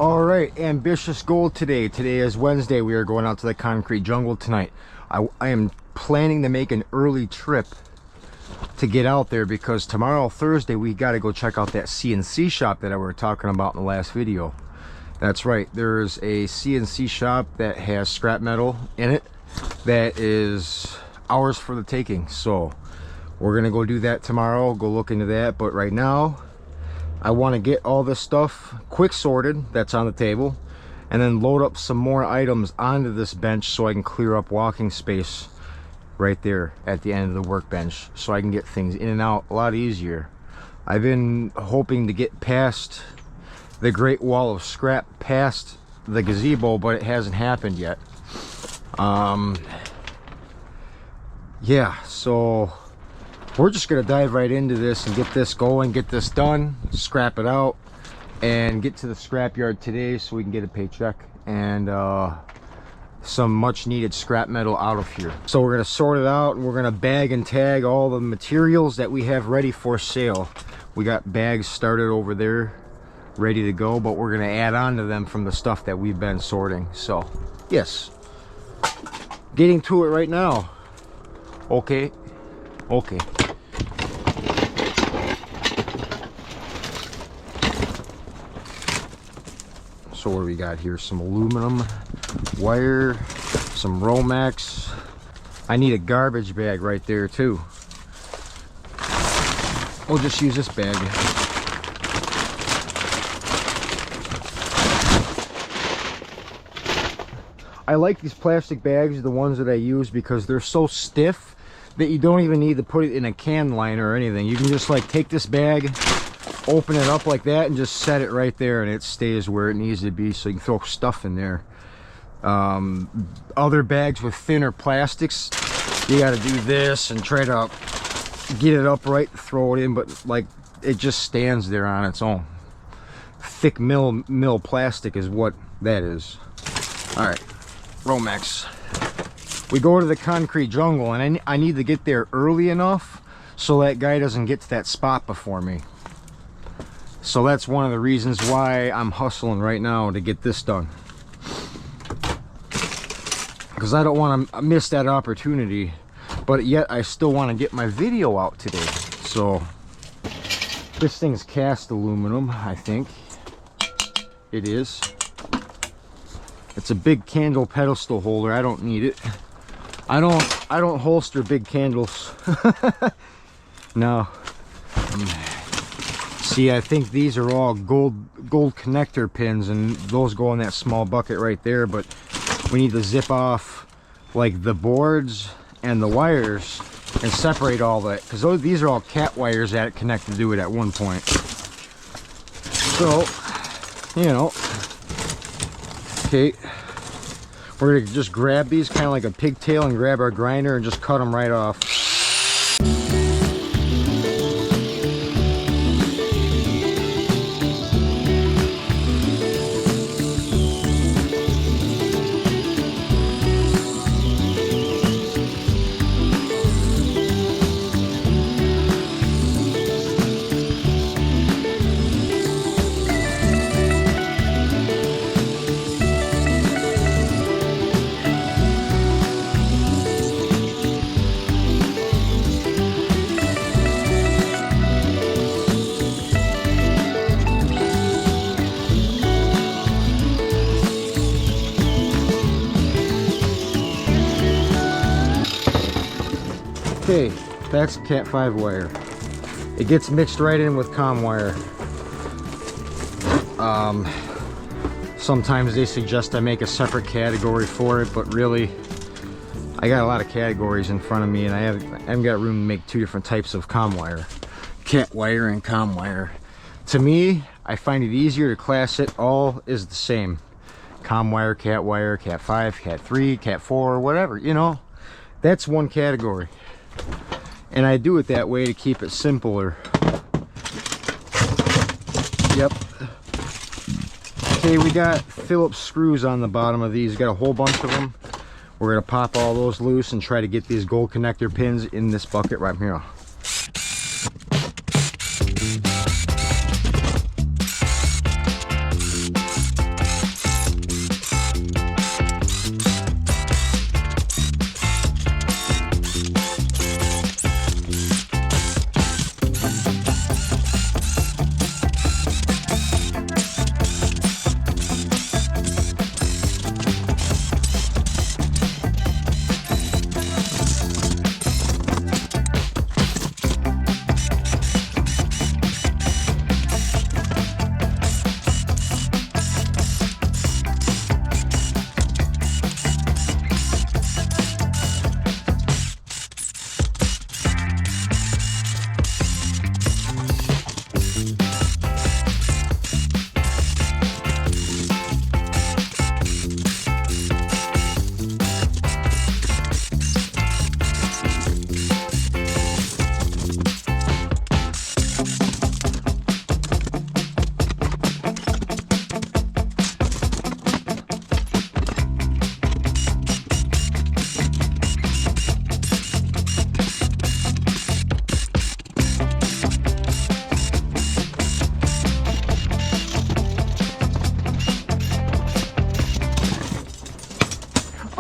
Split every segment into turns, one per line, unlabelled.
All right, ambitious goal today. Today is Wednesday. We are going out to the concrete jungle tonight. I am planning to make an early trip to get out there because tomorrow, Thursday, we got to go check out that CNC shop that I were talking about in the last video. That's right. There's a CNC shop that has scrap metal in it that is ours for the taking. So we're going to go do that tomorrow, go look into that. But right now, I want to get all this stuff quick sorted that's on the table and then load up some more items onto this bench so I can clear up walking space right there at the end of the workbench so I can get things in and out a lot easier. I've been hoping to get past the Great Wall of Scrap, past the gazebo, but it hasn't happened yet. Yeah, so we're just gonna dive right into this and get this going, get this done, scrap it out, and get to the scrapyard today so we can get a paycheck and some much needed scrap metal out of here. So we're gonna sort it out and we're gonna bag and tag all the materials that we have ready for sale. We got bags started over there ready to go, but we're gonna add on to them from the stuff that we've been sorting. So yes, getting to it right now. Okay. So what do we got here? Some aluminum wire, some Romex. I need a garbage bag right there too. We'll just use this bag. I like these plastic bags, the ones that I use, because they're so stiff that you don't even need to put it in a can liner or anything. You can just like take this bag, open it up like that, and just set it right there and it stays where it needs to be, so you can throw stuff in there. Other bags with thinner plastics, you got to do this and try to get it upright, throw it in, but like it just stands there on its own. Thick mill plastic is what that is. All right, Romex. We go to the concrete jungle and I need to get there early enough so that guy doesn't get to that spot before me. So that's one of the reasons why I'm hustling right now to get this done, because I don't want to miss that opportunity, but yet I still want to get my video out today. So this thing's cast aluminum, I think it is. It's a big candle pedestal holder. I don't need it. I don't holster big candles. No. See, I think these are all gold connector pins, and those go in that small bucket right there, but we need to zip off like the boards and the wires and separate all that, because these are all cat wires that connected to it at one point. So, you know, okay, we're gonna just grab these kind of like a pigtail and grab our grinder and just cut them right off. Okay, that's Cat 5 wire. It gets mixed right in with comm wire. Sometimes they suggest I make a separate category for it, but really, I got a lot of categories in front of me and I haven't got room to make two different types of comm wire. Cat wire and comm wire. To me, I find it easier to class it all as the same. Comm wire, Cat 5, Cat 3, Cat 4, whatever, you know. That's one category. And I do it that way to keep it simpler. Yep. Okay, we got Phillips screws on the bottom of these. Got a whole bunch of them. We're gonna pop all those loose and try to get these gold connector pins in this bucket right here.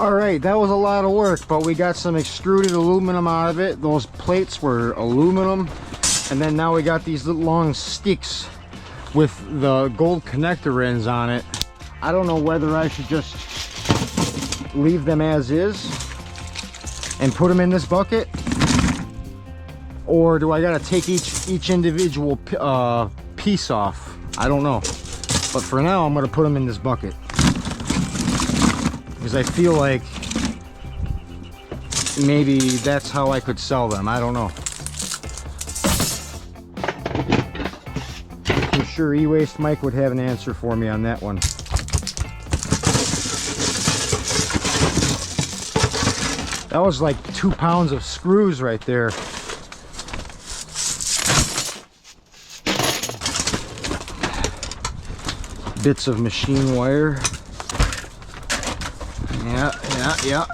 All right, that was a lot of work, but we got some extruded aluminum out of it. Those plates were aluminum. And then now we got these little long sticks with the gold connector ends on it. I don't know whether I should just leave them as is and put them in this bucket, or do I gotta take each individual piece off? I don't know. But for now, I'm gonna put them in this bucket because I feel like maybe that's how I could sell them. I don't know. I'm sure E-Waste Mike would have an answer for me on that one. That was like 2 pounds of screws right there. Bits of machine wire. Yeah.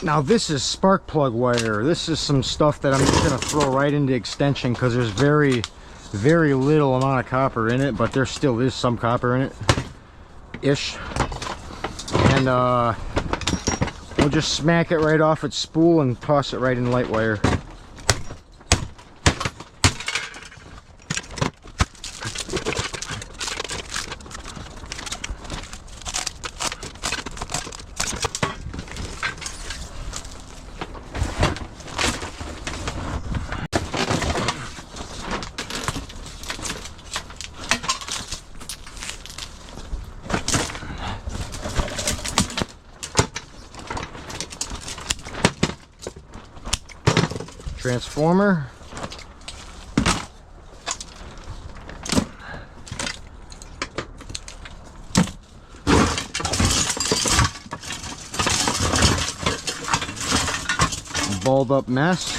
Now this is spark plug wire. This is some stuff that I'm just gonna throw right into extension because there's very little amount of copper in it, but there still is some copper in it, ish. And we'll just smack it right off its spool and toss it right in light wire. Transformer. Balled up mess.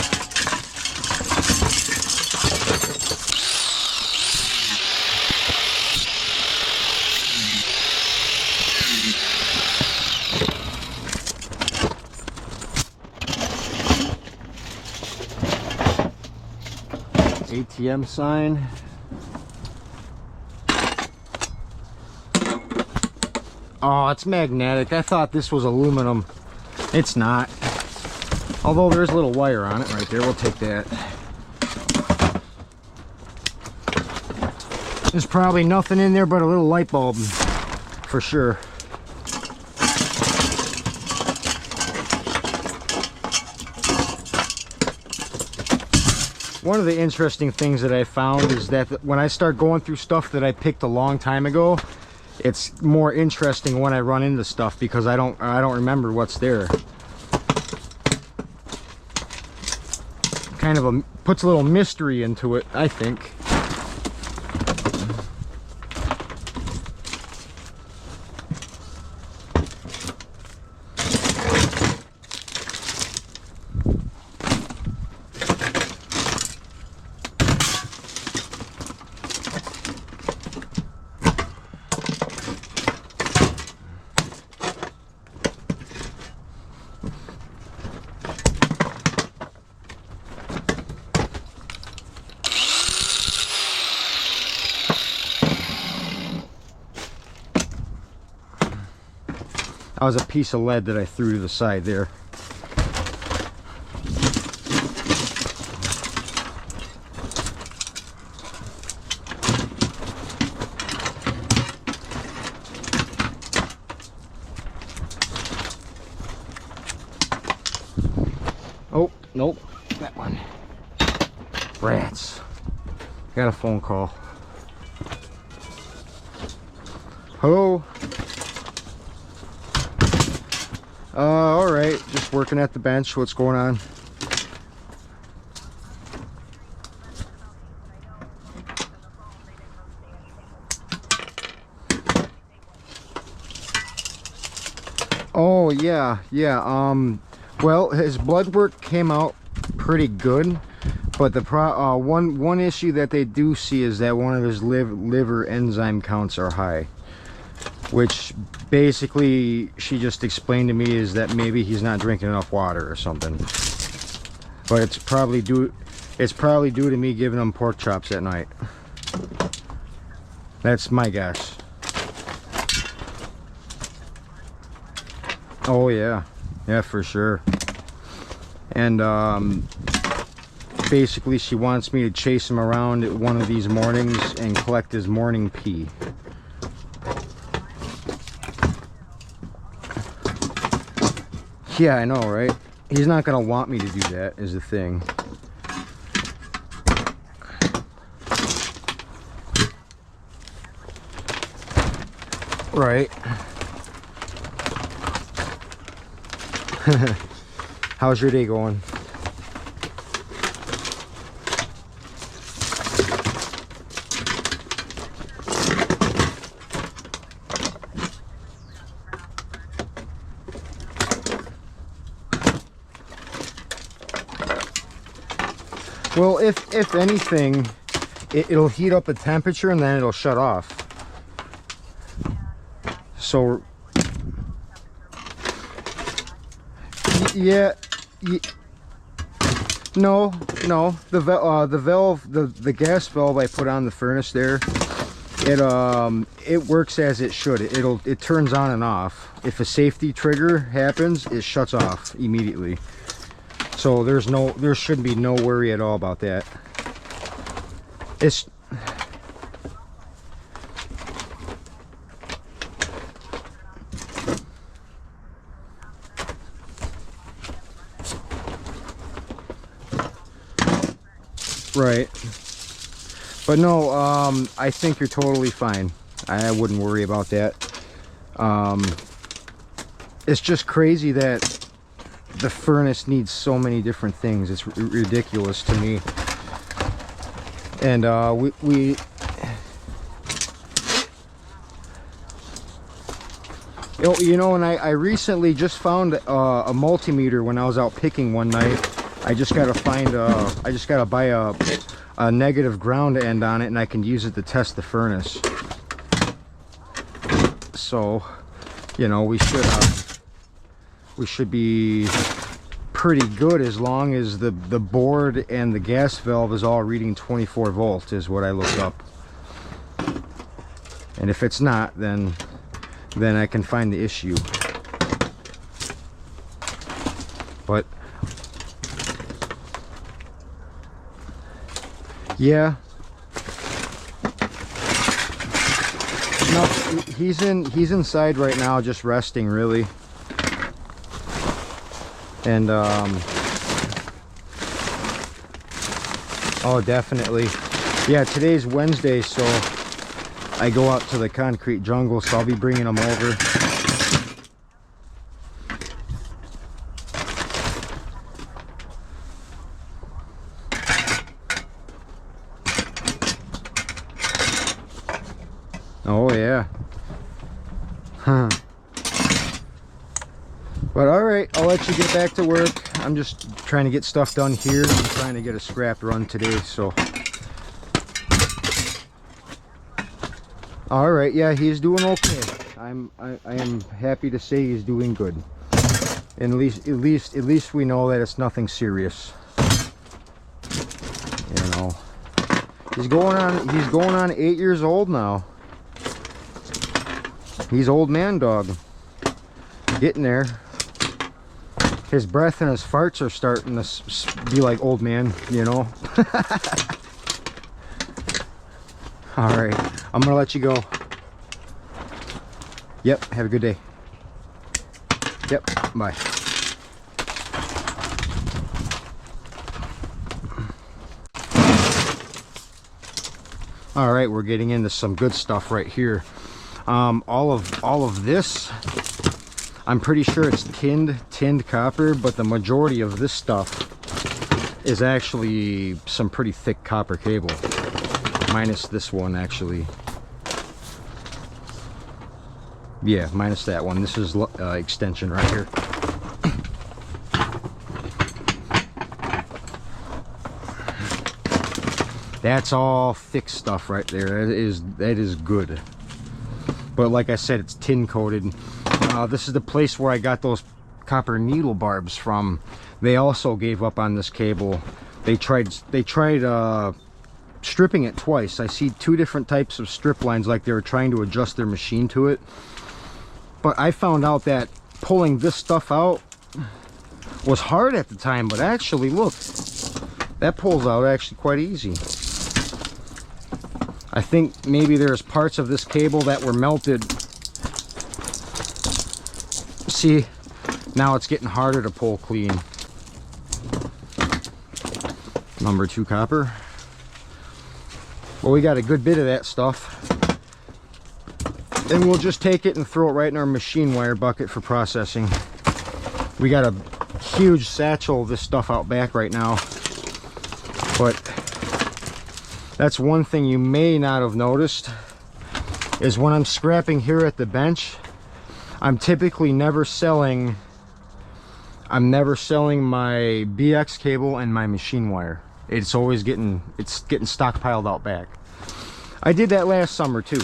ATM sign. Oh, it's magnetic. I thought this was aluminum. It's not. Although there's a little wire on it right there. We'll take that. There's probably nothing in there but a little light bulb, for sure. One of the interesting things that I found is that when I start going through stuff that I picked a long time ago, it's more interesting when I run into stuff because I don't remember what's there. Kind of puts a little mystery into it, I think. That was a piece of lead that I threw to the side there. Oh, nope, that one. Rats. Got a phone call. Hello? All right, just working at the bench. What's going on? Oh yeah, yeah. Well, his blood work came out pretty good, but the one issue that they do see is that one of his liver enzyme counts are high, which basically she just explained to me is that maybe he's not drinking enough water or something. But it's probably due to me giving him pork chops at night. That's my guess. Oh yeah, yeah, for sure. And basically she wants me to chase him around one of these mornings and collect his morning pee. Yeah, I know, right? He's not gonna want me to do that, is the thing. Right. How's your day going? Well, if anything, it'll heat up the temperature and then it'll shut off. So yeah, no, the valve, the gas valve I put on the furnace there, it works as it should. It turns on and off. If a safety trigger happens, it shuts off immediately. So there should be no worry at all about that. It's right. But no, I think you're totally fine. I wouldn't worry about that. It's just crazy that the furnace needs so many different things. It's ridiculous to me. And you know, and I recently just found a multimeter when I was out picking one night. I just gotta buy a negative ground end on it, and I can use it to test the furnace. So, you know, we should be pretty good as long as the board and the gas valve is all reading 24 volts is what I looked up. And if it's not, then I can find the issue. But yeah, no, he's inside right now just resting, really. And oh, definitely. Yeah, today's Wednesday, so I go out to the concrete jungle, so I'll be bringing them over. Oh yeah. Huh. But alright, I'll let you get back to work. I'm just trying to get stuff done here. I'm trying to get a scrap run today, so. Alright, yeah, he's doing okay. I am happy to say he's doing good. And at least we know that it's nothing serious. You know. He's going on 8 years old now. He's old man dog. Getting there. His breath and his farts are starting to be like old man, you know. All right, I'm gonna let you go. Yep, have a good day. Yep, bye. All right, we're getting into some good stuff right here. All of this, I'm pretty sure it's tinned copper, but the majority of this stuff is actually some pretty thick copper cable, minus this one actually. Yeah, minus that one. This is extension right here. That's all thick stuff right there. That is good. But like I said, it's tin coated. This is the place where I got those copper needle barbs from. They also gave up on this cable. They tried stripping it twice. I see two different types of strip lines, like they were trying to adjust their machine to it. But I found out that pulling this stuff out was hard at the time, but actually look, that pulls out actually quite easy. I think maybe there's parts of this cable that were melted. See, now it's getting harder to pull clean. Number 2 copper. Well, we got a good bit of that stuff. And we'll just take it and throw it right in our machine wire bucket for processing. We got a huge satchel of this stuff out back right now. But that's one thing you may not have noticed, is when I'm scrapping here at the bench, I'm typically never selling my BX cable and my machine wire. It's always getting stockpiled out back. I did that last summer too.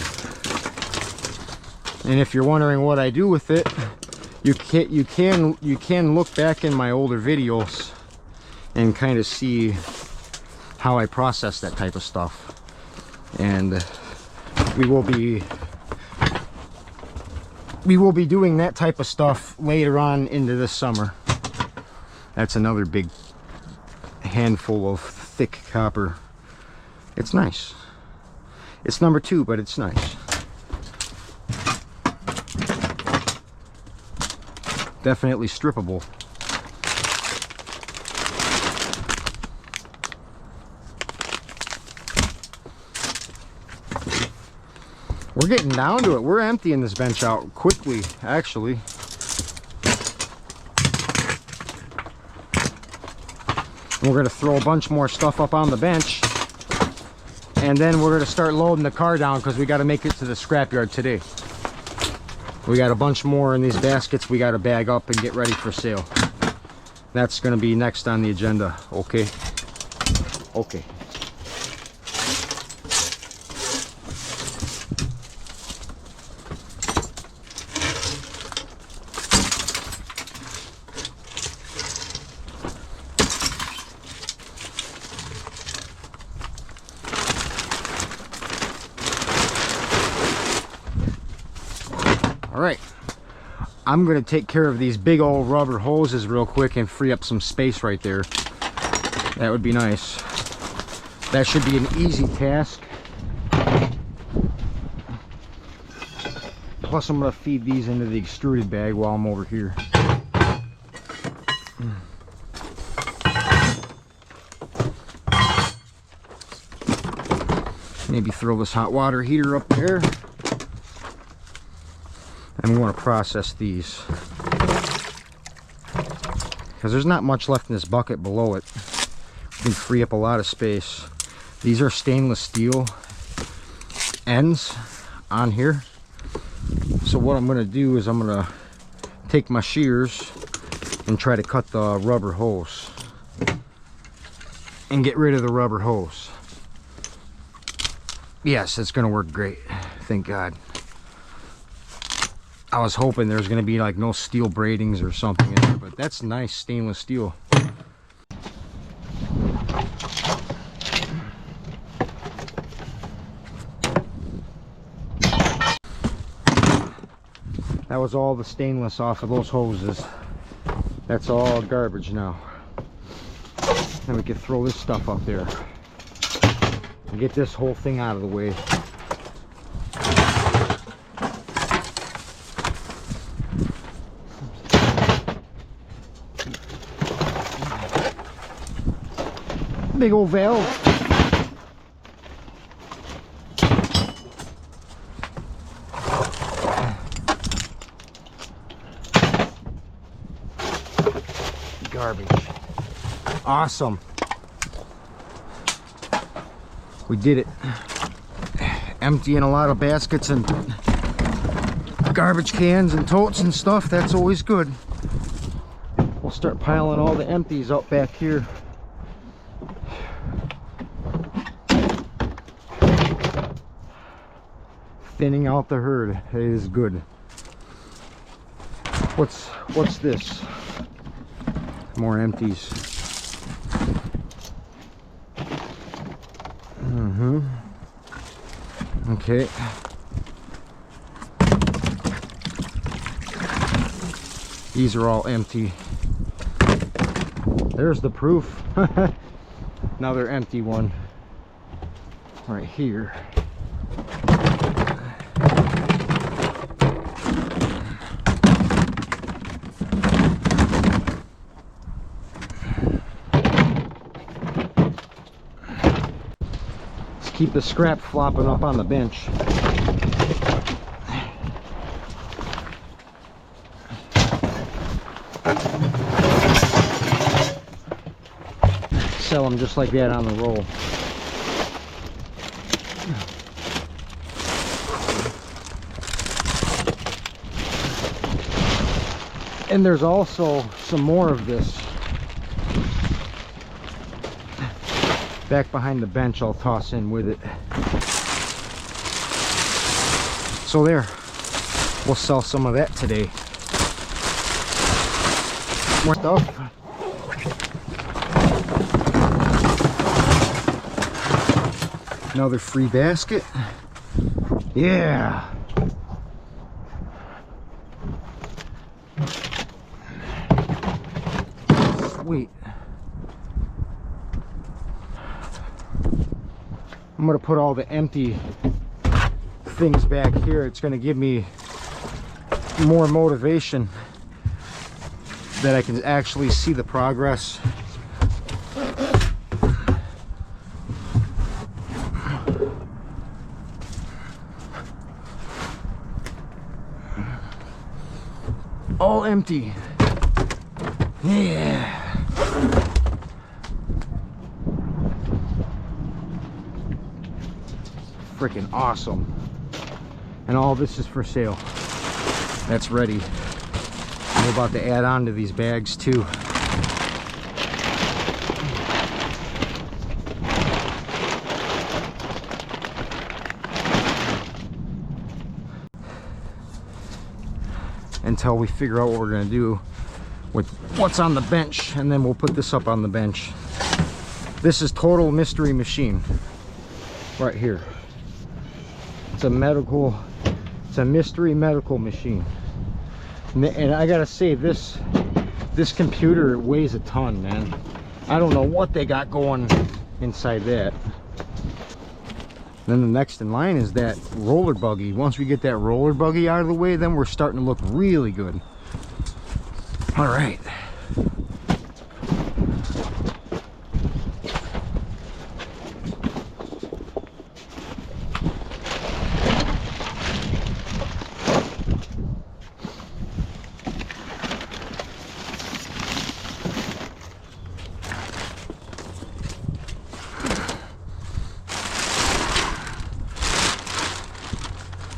And if you're wondering what I do with it, you can look back in my older videos and kind of see how I process that type of stuff. And we will be doing that type of stuff later on into this summer. That's another big handful of thick copper. It's nice. It's number 2, but it's nice. Definitely strippable. We're getting down to it. We're emptying this bench out quickly, actually. We're going to throw a bunch more stuff up on the bench. And then we're going to start loading the car down because we got to make it to the scrapyard today. We got a bunch more in these baskets we got to bag up and get ready for sale. That's going to be next on the agenda. Okay. Okay. All right, I'm going to take care of these big old rubber hoses real quick and free up some space right there. That would be nice. That should be an easy task. Plus, I'm going to feed these into the extruded bag while I'm over here. Maybe throw this hot water heater up there. And we want to process these because there's not much left in this bucket below it. We can free up a lot of space. These are stainless steel ends on here. So what I'm going to do is I'm going to take my shears and try to cut the rubber hose and get rid of the rubber hose. Yes, it's going to work great. Thank God. I was hoping there's going to be like no steel braidings or something in there, but that's nice stainless steel. That was all the stainless off of those hoses. That's all garbage now. Then we can throw this stuff up there and get this whole thing out of the way. Big old valve. Garbage. Awesome. We did it. Emptying a lot of baskets and garbage cans and totes and stuff. That's always good. We'll start piling all the empties up back here. Thinning out the herd. It is good. What's this? More empties. Okay. These are all empty. There's the proof. Another empty one right here. Let's keep the scrap flopping up on the bench. Sell them just like that on the roll. And there's also some more of this back behind the bench. I'll toss in with it. So there, we'll sell some of that today. More stuff. Another free basket. Yeah. Sweet. I'm gonna put all the empty things back here. It's gonna give me more motivation that I can actually see the progress. All empty. Yeah. Freaking awesome. And all this is for sale. That's ready. I'm about to add on to these bags too. Until we figure out what we're going to do with what's on the bench, and then we'll put this up on the bench. This is total mystery machine right here. It's a mystery medical machine. And I gotta say, this computer weighs a ton, man. I don't know what they got going inside that. Then the next in line is that roller buggy. Once we get that roller buggy out of the way, then we're starting to look really good. All right.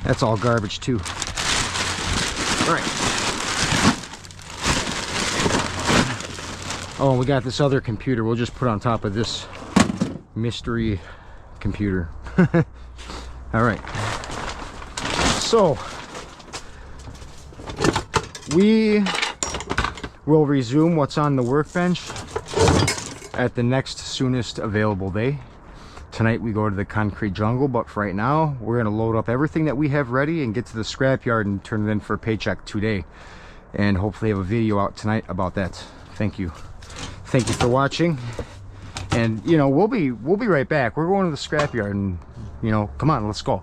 That's all garbage too. All right. Oh, and we got this other computer. We'll just put on top of this mystery computer. All right. So we will resume what's on the workbench at the next soonest available day. Tonight we go to the concrete jungle, but for right now we're going to load up everything that we have ready and get to the scrapyard and turn it in for a paycheck today, and hopefully have a video out tonight about that. Thank you for watching, and you know, we'll be right back. We're going to the scrapyard, and you know, come on, let's go.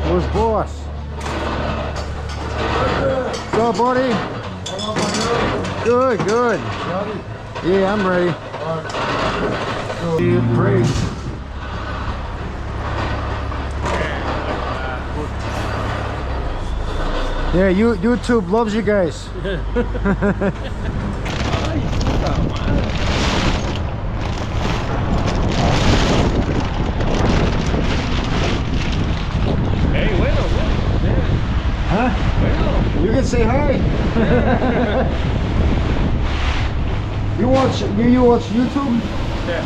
Where's boss? What's up, buddy? Good, good. Yeah, I'm ready. Great. Yeah, YouTube loves you guys.
Hey, bueno, yeah.
Huh?
Bueno.
You can say hi. You watch YouTube?
Yeah.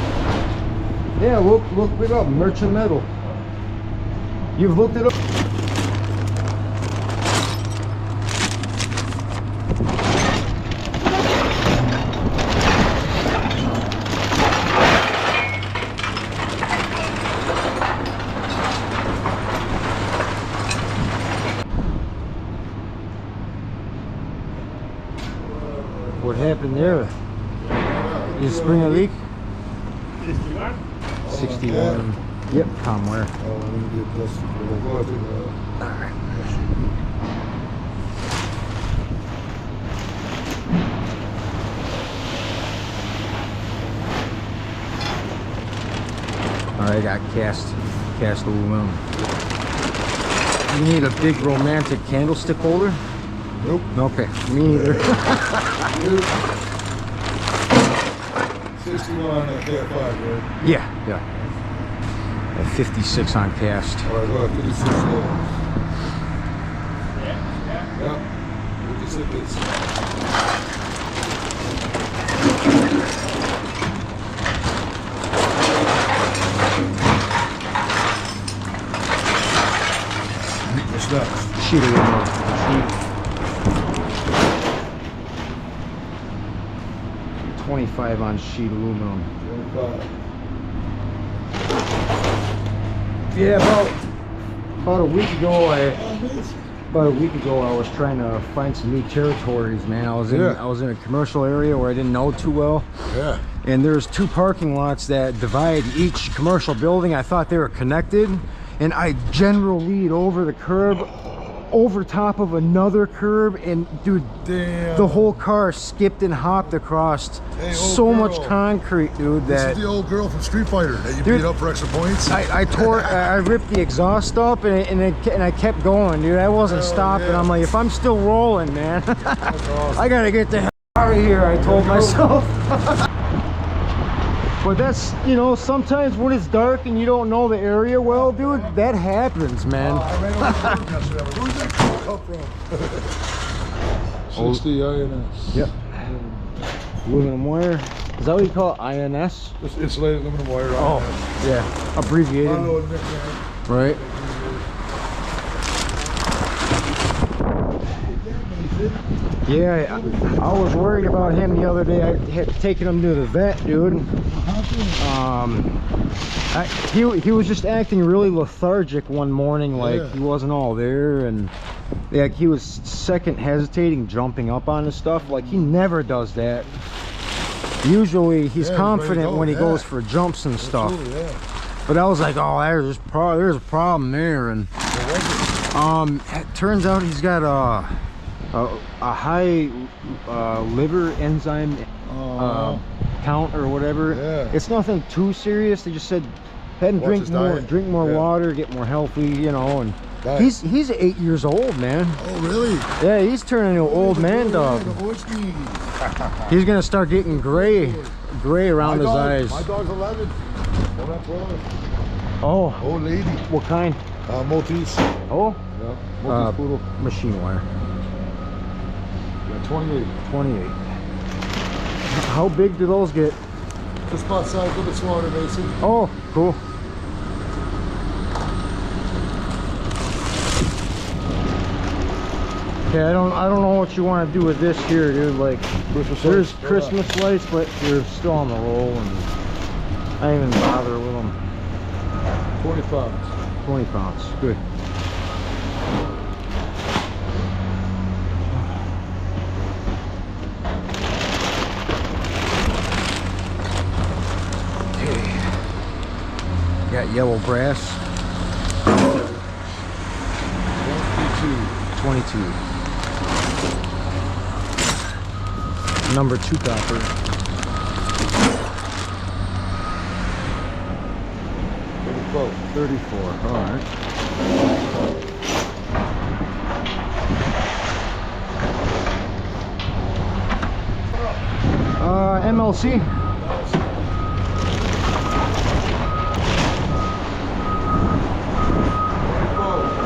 Yeah, look it up, Merchant Metal. You've looked it up? What happened there? Did you spring a leak? 61. Yep, Comware.
Let me get this.
Alright. Alright, I got cast aluminum. You need a big romantic candlestick holder?
Nope.
Okay, me neither.
61 on that Cat 5, right?
Yeah. At 56 on cast.
All right, go ahead, 56. Yeah. 56. What's next?
Sheet aluminum. 25 on sheet aluminum.
25.
Yeah, about a week ago I was trying to find some new territories, man. I was in a commercial area where I didn't know too well.
Yeah.
And there's 2 parking lots that divide each commercial building. I thought they were connected, and I general lead over the curb, over top of another curb, and dude,
damn,
the whole car skipped and hopped across so much concrete, dude.
This
That
is the old girl from Street Fighter that you
Dude,
beat up for extra points.
I ripped the exhaust up, and I kept going, dude. I wasn't stopping.
yeah.
I'm like, if I'm still rolling, man,
That's awesome.
I gotta get the hell out of here, I told myself. But that's, you know, sometimes when it's dark and you don't know the area well, dude, that happens, man.
I ran over the curb yesterday. Where's that car come from? 60 INS.
Yep. Aluminum wire. Is that what you call it? INS?
Just insulated aluminum wire.
Oh, yeah. Abbreviated.
I don't know what nickname.
Right. Yeah, I was worried about him the other day. I had taken him to the vet, dude. He was just acting really lethargic one morning, like he wasn't all there, and like he was second hesitating, jumping up on the stuff. Like he never does that. Usually he's confident when he goes for jumps and stuff. But I was like, oh, there's a problem there, and it turns out he's got a high liver enzyme count or whatever. It's nothing too serious. They just said head and drink more water, get more healthy, you know. And he's 8 years old, man.
Oh really?
Yeah, he's turning into an old man dog. He's gonna start getting gray around his eyes.
My dog's 11. Oh, that's 12.
Oh,
Old lady.
what kind?
Maltese.
Oh,
Yeah. Maltese poodle.
machine wire.
Yeah, 28.
28. How big do those get?
Just about size, a little bit smaller, Mason.
Oh, cool. Okay, I don't know what you want to do with this here, dude. Like, there's Christmas lights, but they're still on the roll, and I didn't even bother with them.
20 pounds.
20 pounds. Good. Got yellow brass. 22. Number 2 copper. 34. All right. MLC?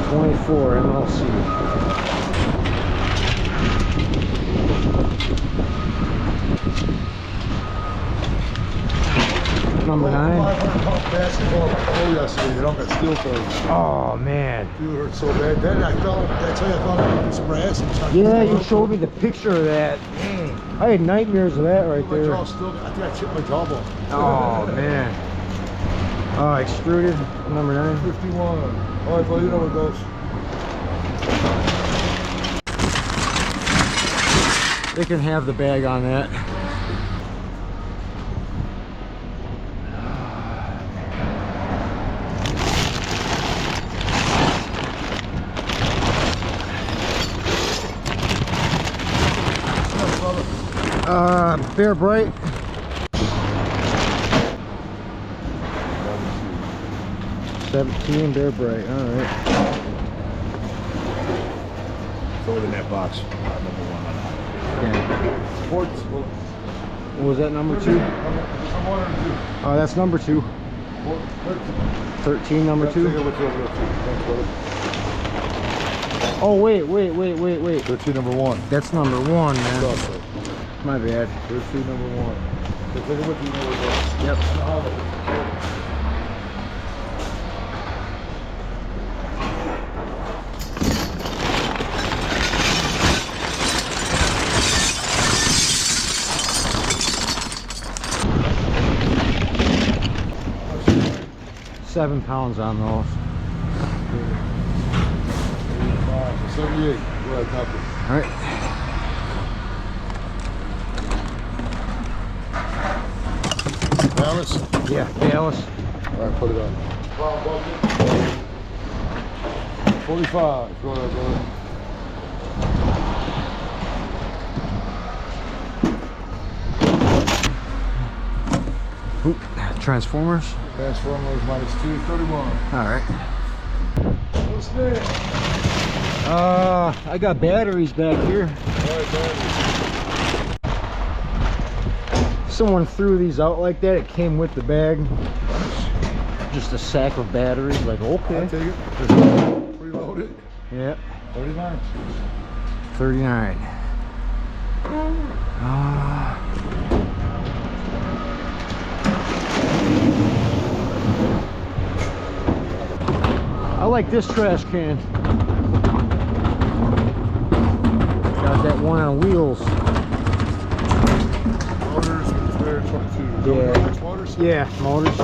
24 MLC. Number 9.
500-pound basketball yesterday. They don't got steel toes.
Oh man.
Dude, it hurt so bad. Then I fell. Did I tell you I found this brass?
Yeah, you showed me the picture of that. Dang. I had nightmares of that right
My
there.
jaw still. I think I chipped my jawbone.
Oh man. Oh, extruded. Number 9.
51. All right, well, you know where it goes.
They can have the bag on that. Bear Bright. 17 Bear Bright. All right.
Throw it in that box. Number 1 on that.
Yeah.
Sports.
What was that, number 2?
I'm 1 or 2.
Oh, that's number 2. 13, number 2. Oh, wait.
13, number 1.
That's number 1, man. My bad.
13, number 1. Take it with you, know where it goes.
Yep. £7 on those.
78. Go ahead, copy.
All right.
Balance.
Yeah, Dallas.
All right, put it on. 45. Go ahead, go ahead.
Ooh, Transformers.
Transformers minus 2, 31.
All right.
What's that?
I got batteries back here.
All right,
Someone threw these out like that. It came with the bag. Just a sack of batteries. Like, okay.
I'll take it. Reload it.
Yeah.
39.
39. I like this trash can. Got that one on wheels.
Motors, spare 22.
Yeah.
Motors?
Yeah, motors.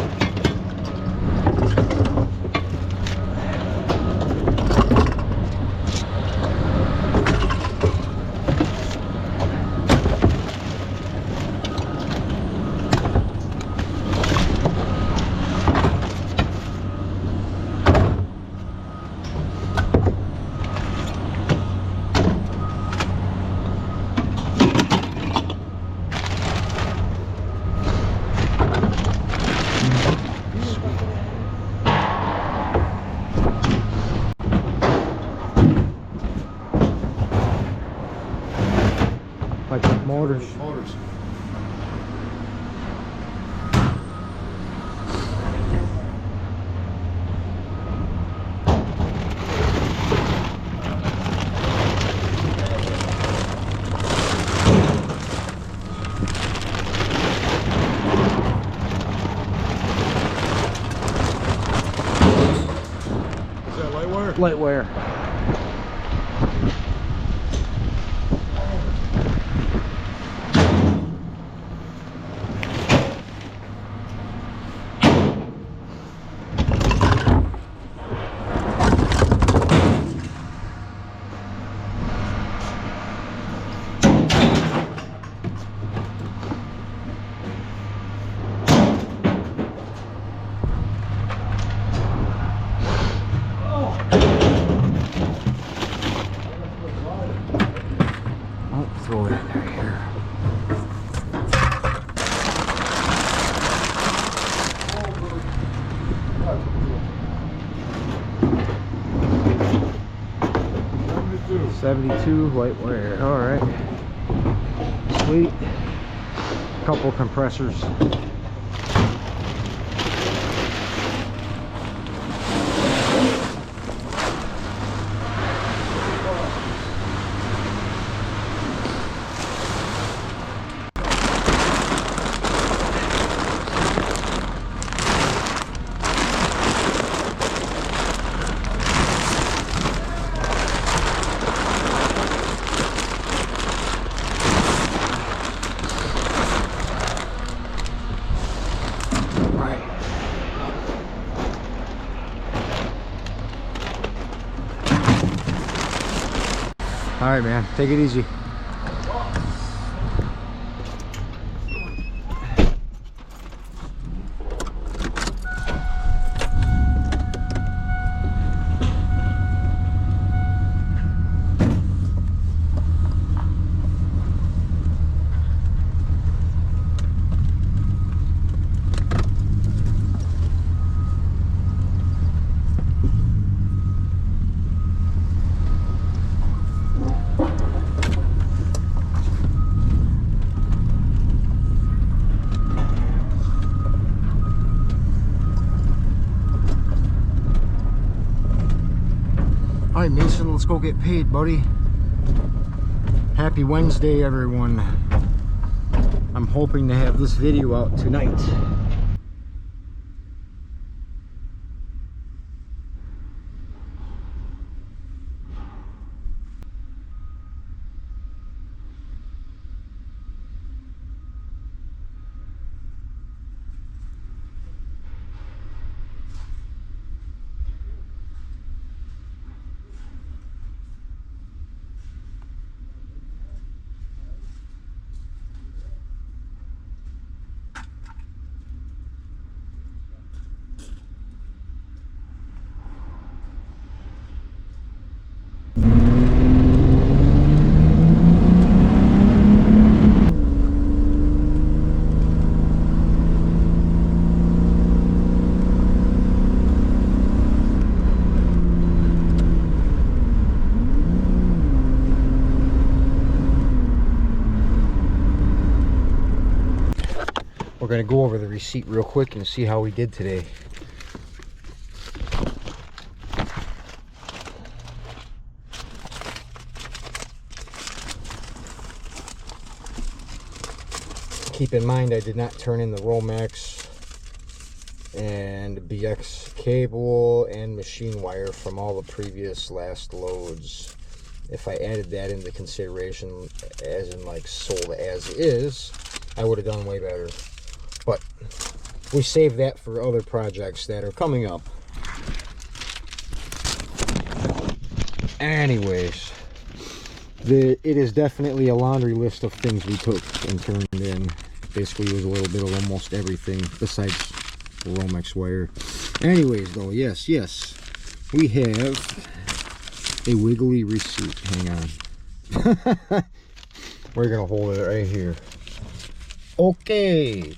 Like motors.
Motors. Is that light wire?
Light wire. Throw it in there here. $72 white wire. All right. Sweet. couple compressors. All right, man, take it easy. All right, Mason, let's go get paid, buddy. Happy Wednesday, everyone. I'm hoping to have this video out tonight. We're gonna go over the receipt real quick and see how we did today. Keep in mind I did not turn in the Romex and BX cable and machine wire from all the previous last loads. If I added that into consideration, as in like sold as is, I would have done way better. But we save that for other projects that are coming up. Anyways, it is definitely a laundry list of things we took and turned in. Basically, it was a little bit of almost everything besides the Romex wire. Anyways, though, yes, we have a wiggly receipt. Hang on. We're going to hold it right here. Okay.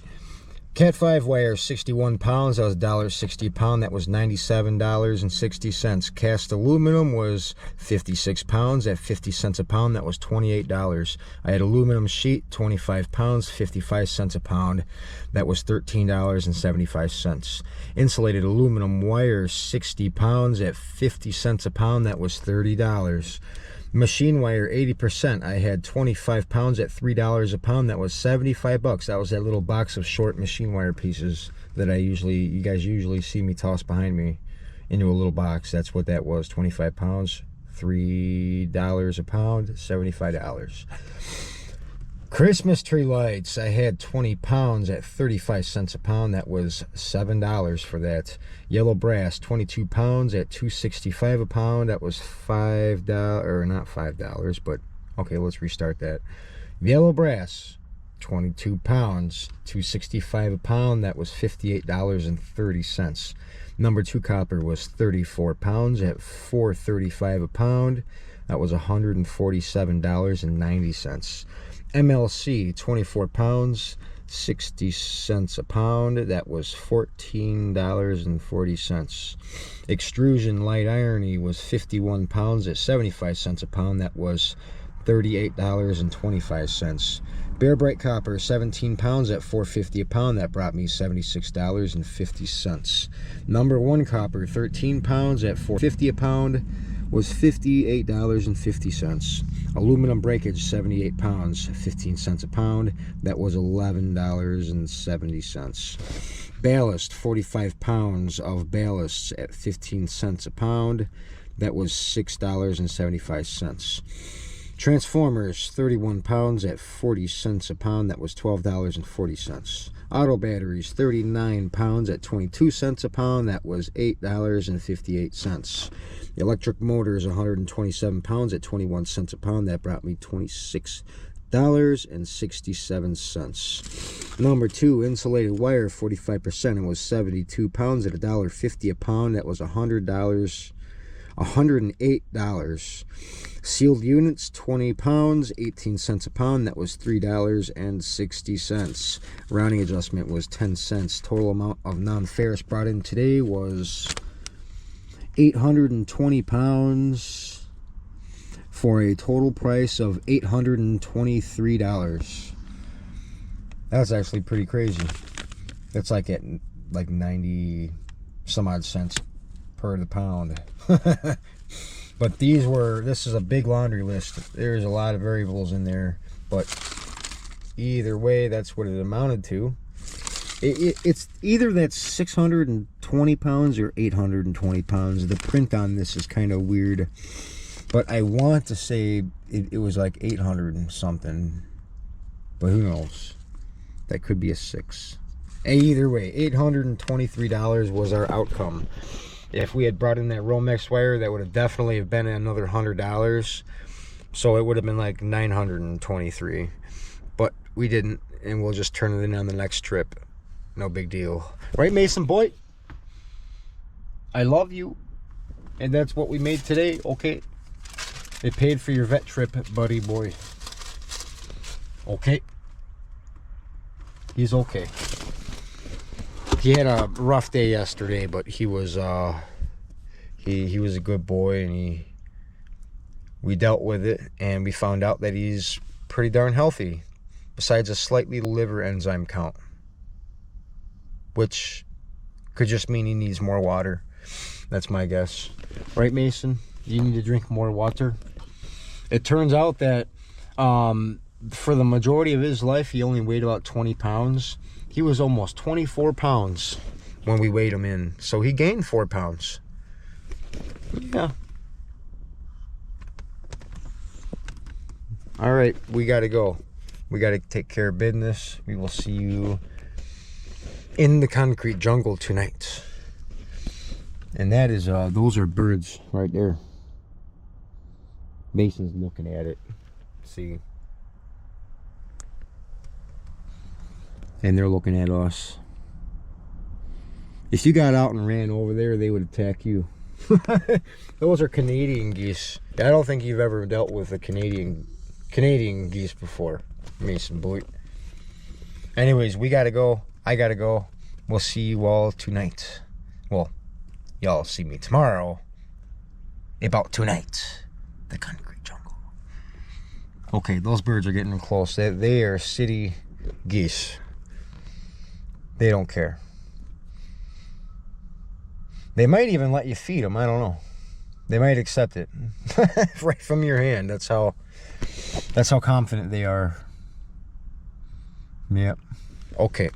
Cat 5 wire, 61 pounds, that was $1.60 a pound, that was $97.60. Cast aluminum was 56 pounds at 50 cents a pound, that was $28. I had aluminum sheet, 25 pounds, 55 cents a pound, that was $13.75. Insulated aluminum wire, 60 pounds at 50 cents a pound, that was $30. Machine wire, 80%. I had 25 pounds at $3 a pound. That was 75 bucks. That was that little box of short machine wire pieces that you guys usually see me toss behind me into a little box. That's what that was. 25 pounds, $3 a pound, $75. Christmas tree lights, I had 20 pounds at 35 cents a pound. That was $7 for that. Yellow brass, 22 pounds at $2.65 a pound. That was $5, or not $5, but okay, let's restart that. Yellow brass, 22 pounds, $2.65 a pound. That was $58.30. Number 2 copper was 34 pounds at $4.35 a pound. That was $147.90. MLC, 24 pounds, 60 cents a pound. That was $14.40. Extrusion light irony was 51 pounds at 75 cents a pound. That was $38.25. Bare Bright copper, 17 pounds at $4.50 a pound. That brought me $76.50. Number 1 copper, 13 pounds at $4.50 a pound, was $58.50. Aluminum breakage, 78 pounds, 15 cents a pound. That was $11.70. Ballast, 45 pounds of ballasts at 15 cents a pound. That was $6.75. Transformers, 31 pounds at 40 cents a pound. That was $12.40. Auto batteries, 39 pounds at 22 cents a pound. That was $8.58. Electric motors, 127 pounds at 21 cents a pound. That brought me $26.67. Number 2, insulated wire, 45%. It was 72 pounds at $1.50 a pound. That was $108. Sealed units, 20 pounds, 18 cents a pound. That was $3.60. Rounding adjustment was 10 cents. Total amount of non-ferrous brought in today was 820 pounds for a total price of $823. That's actually pretty crazy. That's like at like 90 some odd cents per the pound. But this is a big laundry list. There's a lot of variables in there, but either way, that's what it amounted to. It's either that's 620 pounds or 820 pounds. The print on this is kind of weird, but I want to say it was like 800 and something, but who knows? That could be a 6. Either way, $823 was our outcome. If we had brought in that Romex wire, that would have definitely been another $100. So it would have been like 923. But we didn't, and we'll just turn it in on the next trip. No big deal. Right, Mason boy? I love you. And that's what we made today, okay? It paid for your vet trip, buddy boy. Okay. He's okay. He had a rough day yesterday, but he was he was a good boy, and we dealt with it, and we found out that he's pretty darn healthy, besides a slightly liver enzyme count, which could just mean he needs more water. That's my guess. Right, Mason? You need to drink more water. It turns out that for the majority of his life, he only weighed about 20 pounds. He was almost 24 pounds when we weighed him in. So he gained 4 pounds. Yeah. All right, we got to go. We got to take care of business. We will see you in the concrete jungle tonight. And that is, those are birds right there. Mason's looking at it. See? And they're looking at us. If you got out and ran over there, they would attack you. Those are Canadian geese. I don't think you've ever dealt with a Canadian geese before, Mason boy. Anyways, we gotta go. I gotta go. We'll see you all tonight. Well, y'all see me tomorrow. About tonight, the concrete jungle. Okay, those birds are getting close. They are city geese. They don't care. They might even let you feed them. I don't know. They might accept it right from your hand. That's how confident they are. Yep. Okay.